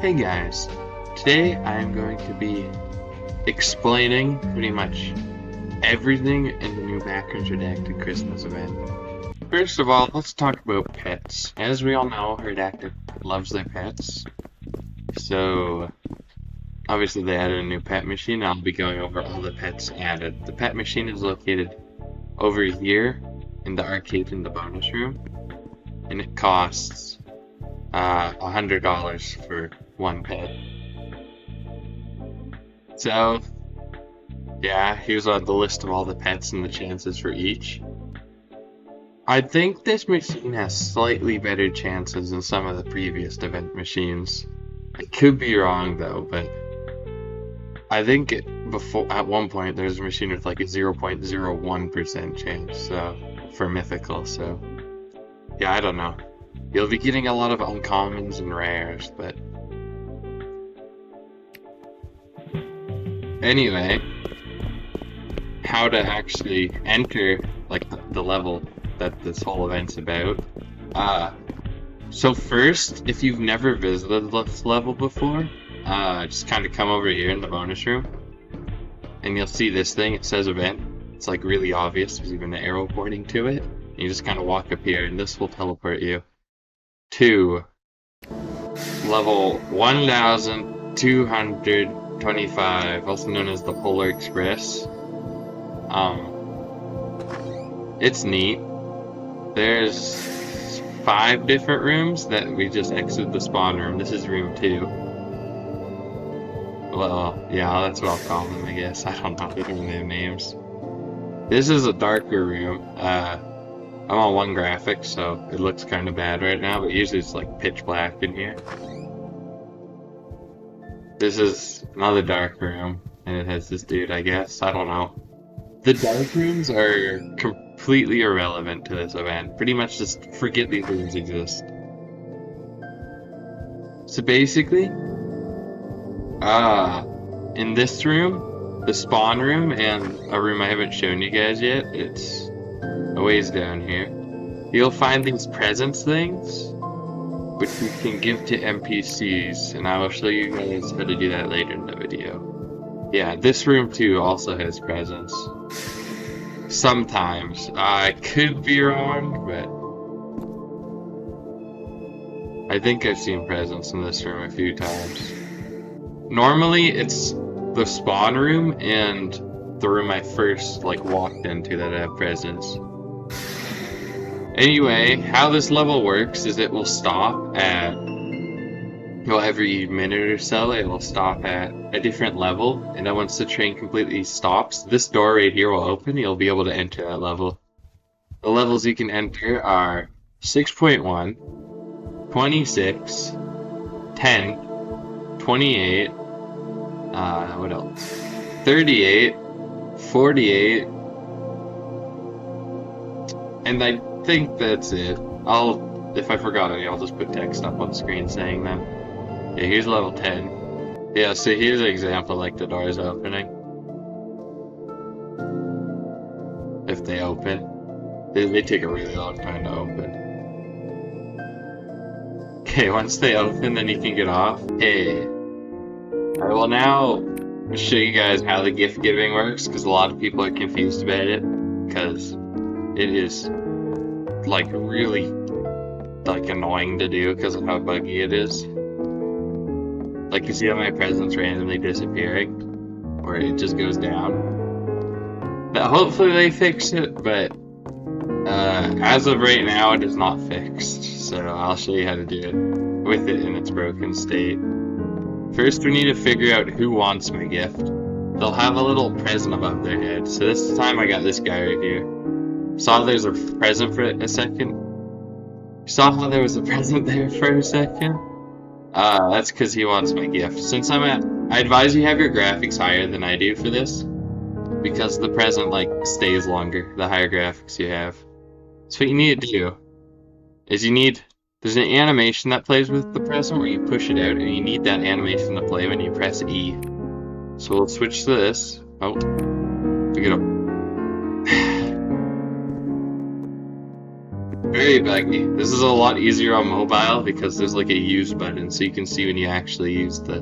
Hey guys, today I'm going to be explaining pretty much everything in the new Backrooms Redacted Christmas event. First of all, let's talk about pets. As we all know, Redacted loves their pets. So, obviously they added a new pet machine. I'll be going over all the pets added. The pet machine is located over here in the arcade in the bonus room. And it costs $100 for one pet. So, yeah, here's the list of all the pets and the chances for each. I think this machine has slightly better chances than some of the previous event machines. I could be wrong though, but I think at one point there was a machine with like a 0.01% chance for mythical, so yeah, I don't know. You'll be getting a lot of uncommons and rares, but anyway, how to actually enter like the level that this whole event's about. So first, if you've never visited this level before, just kind of come over here in the bonus room, and you'll see this thing. It says event. It's like really obvious. There's even an arrow pointing to it. You just kind of walk up here, and this will teleport you to level 1225, also known as the Polar Express. It's neat. There's 5 different rooms that we just exited the spawn room. This is room 2. Well, yeah, that's what I'll call them, I guess. I don't know, they don't have names. This is a darker room. I'm on one graphic, so it looks kind of bad right now, but usually it's like pitch black in here. This is another dark room, and it has this dude, I guess. I don't know. The dark rooms are completely irrelevant to this event. Pretty much just forget these rooms exist. So basically, in this room, the spawn room, and a room I haven't shown you guys yet, it's a ways down here, you'll find these presents things, which you can give to NPCs, and I will show you guys how to do that later in the video. Yeah, this room too also has presents. Sometimes. I could be wrong, but I think I've seen presents in this room a few times. Normally, it's the spawn room and the room I first walked into that have presents. Anyway, how this level works is it will stop at, every minute or so it will stop at a different level, and then once the train completely stops, this door right here will open. You'll be able to enter that level. The levels you can enter are 6.1, 26, 10, 28, what else? 38, 48, and I think that's it. If I forgot any, I'll just put text up on screen saying them. Yeah, here's level 10. Yeah, so here's an example, the doors opening. If they open. They take a really long time to open. Okay, once they open, then you can get off. Hey. I will now show you guys how the gift giving works, because a lot of people are confused about it, because it is really annoying to do because of how buggy it is. You see how my present's randomly disappearing, or it just goes down. Hopefully they fix it, but as of right now it is not fixed, so I'll show you how to do it with it in its broken state. First we need to figure out who wants my gift. They'll have a little present above their head, so this time I got this guy right here. Saw there's a present for a second? Saw how there was a present there for a second? That's because he wants my gift. Since I advise you have your graphics higher than I do for this, because the present stays longer the higher graphics you have. So what you need to do is there's an animation that plays with the present where you push it out, and you need that animation to play when you press E. So we'll switch to this. Oh, we get a very buggy. This is a lot easier on mobile because there's like a use button, so you can see when you actually use the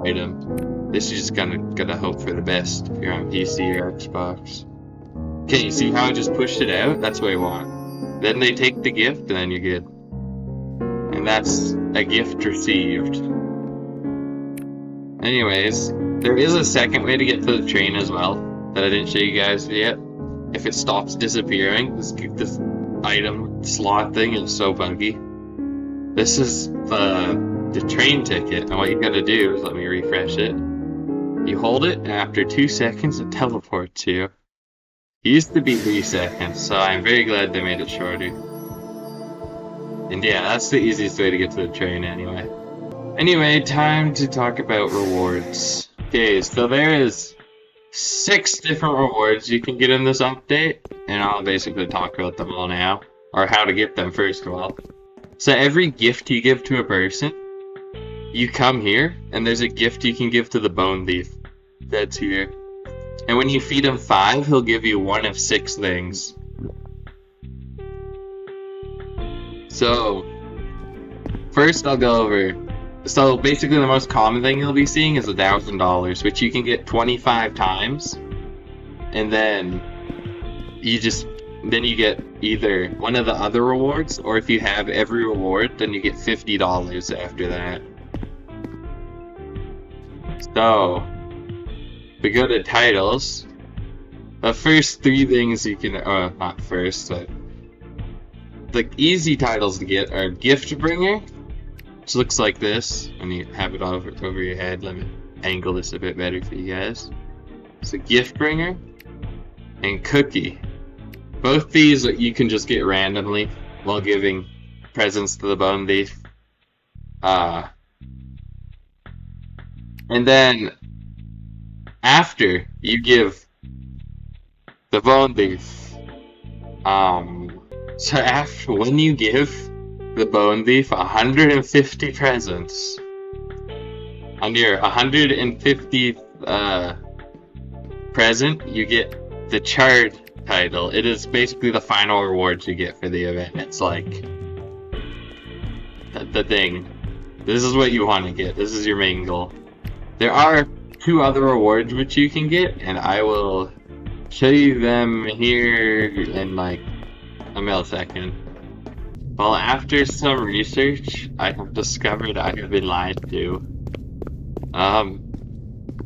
item. This is just gotta hope for the best if you're on PC or Xbox. Okay, you see how I just pushed it out? That's what I want. Then they take the gift, and then you're good. And that's a gift received. Anyways, there is a second way to get to the train as well that I didn't show you guys yet. If it stops disappearing, this item slot thing is so buggy. This is the train ticket, and what you gotta do is, let me refresh it. You hold it, and after 2 seconds it teleports you. It used to be 3 seconds, so I'm very glad they made it shorter. And yeah, that's the easiest way to get to the train anyway. Anyway, time to talk about rewards. Okay, so there is 6 different rewards you can get in this update, and I'll basically talk about them all now, or how to get them first of all. So every gift you give to a person, you come here, and there's a gift you can give to the bone thief that's here. And when you feed him 5, he'll give you 1 of 6 things. So, first I'll go over. So basically the most common thing you'll be seeing is $1,000, which you can get 25 times. And then you get either one of the other rewards, or if you have every reward, then you get $50 after that. So, we go to titles. The first 3 things you can, not first, but the easy titles to get are Gift Bringer, which looks like this, and you have it over your head. Let me angle this a bit better for you guys. So Gift Bringer and Cookie. Both these you can just get randomly while giving presents to the bone thief. And then after you give the bone thief, so after when you give the bone thief 150 presents, on your 150th present, you get the Charred title. It is basically the final reward you get for the event. It's like the thing. This is what you want to get. This is your main goal. There are 2 other rewards which you can get, and I will show you them here in like a millisecond. Well, after some research, I have discovered I have been lied to.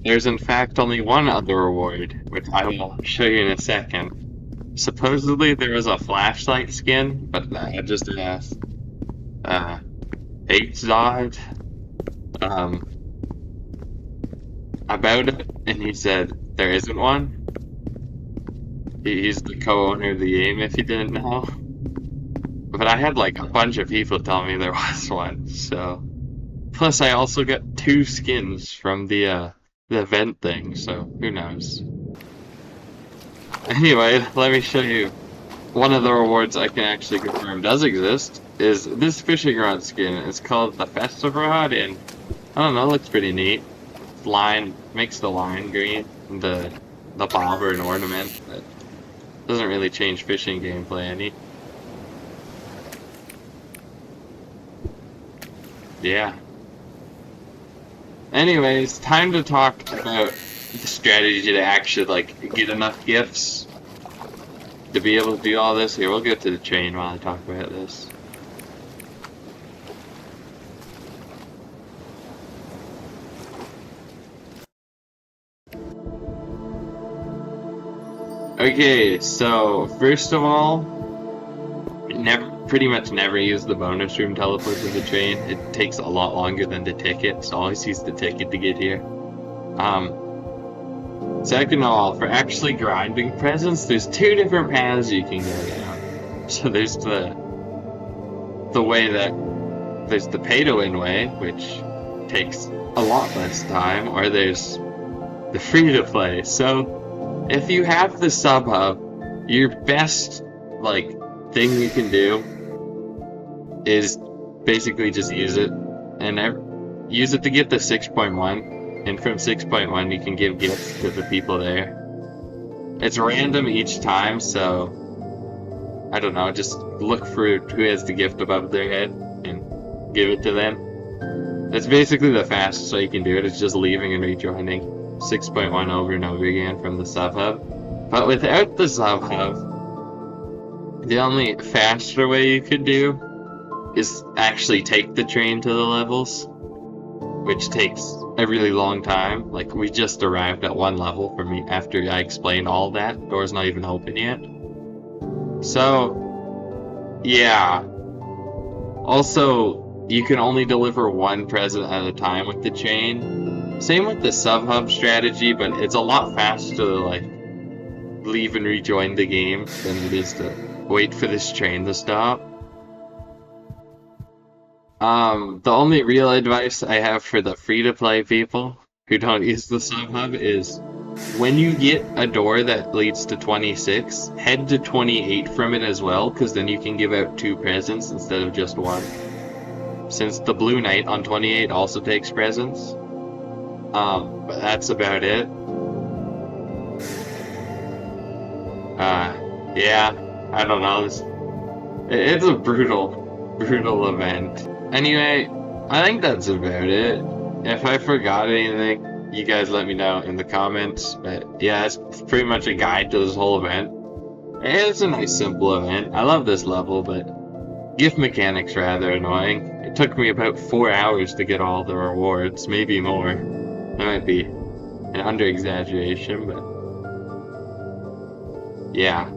There's in fact only one other reward, which I will show you in a second. Supposedly there was a flashlight skin, but I just asked H-Zod about it, and he said there isn't one. He's the co-owner of the game, if you didn't know. But I had like a bunch of people tell me there was one, so. Plus I also got 2 skins from the event thing, so who knows. Anyway, let me show you. One of the rewards I can actually confirm does exist is this fishing rod skin. It's called the Festive Rod, and I don't know, it looks pretty neat. Line makes the line green, and the bobber and ornament. But doesn't really change fishing gameplay any. Yeah. Anyways, time to talk about the strategy to actually like get enough gifts to be able to do all this. Here, we'll go to the train while I talk about this. Okay, so first of all, pretty much never use the bonus room teleport to the train. It takes a lot longer than the ticket, so always use the ticket to get here. Second of all, for actually grinding presents, there's 2 different paths you can go down. So there's the way that there's the pay-to-win way, which takes a lot less time, or there's the free-to-play. So if you have the sub hub, your best like thing you can do is basically just use it, and use it to get the 6.1. And from 6.1 you can give gifts to the people there. It's random each time, so I don't know, just look for who has the gift above their head and give it to them. That's basically the fastest way you can do it, is just leaving and rejoining 6.1 over and over again from the sub hub. But without the sub hub, the only faster way you could do is actually take the train to the levels, which takes a really long time. Like, we just arrived at one level for me after I explained all that. Door's not even open yet. So, yeah. Also, you can only deliver one present at a time with the chain. Same with the sub-hub strategy, but it's a lot faster to, like, leave and rejoin the game than it is to wait for this train to stop. The only real advice I have for the free-to-play people who don't use the sub-hub is, when you get a door that leads to 26, head to 28 from it as well, because then you can give out 2 presents instead of just 1. Since the Blue Knight on 28 also takes presents. But that's about it. Yeah, I don't know. It's a brutal event. Anyway, I think that's about it. If I forgot anything, you guys let me know in the comments. But yeah, it's pretty much a guide to this whole event. It's a nice, simple event. I love this level, but gift mechanics rather annoying. It took me about 4 hours to get all the rewards, maybe more. That might be an under-exaggeration, but yeah.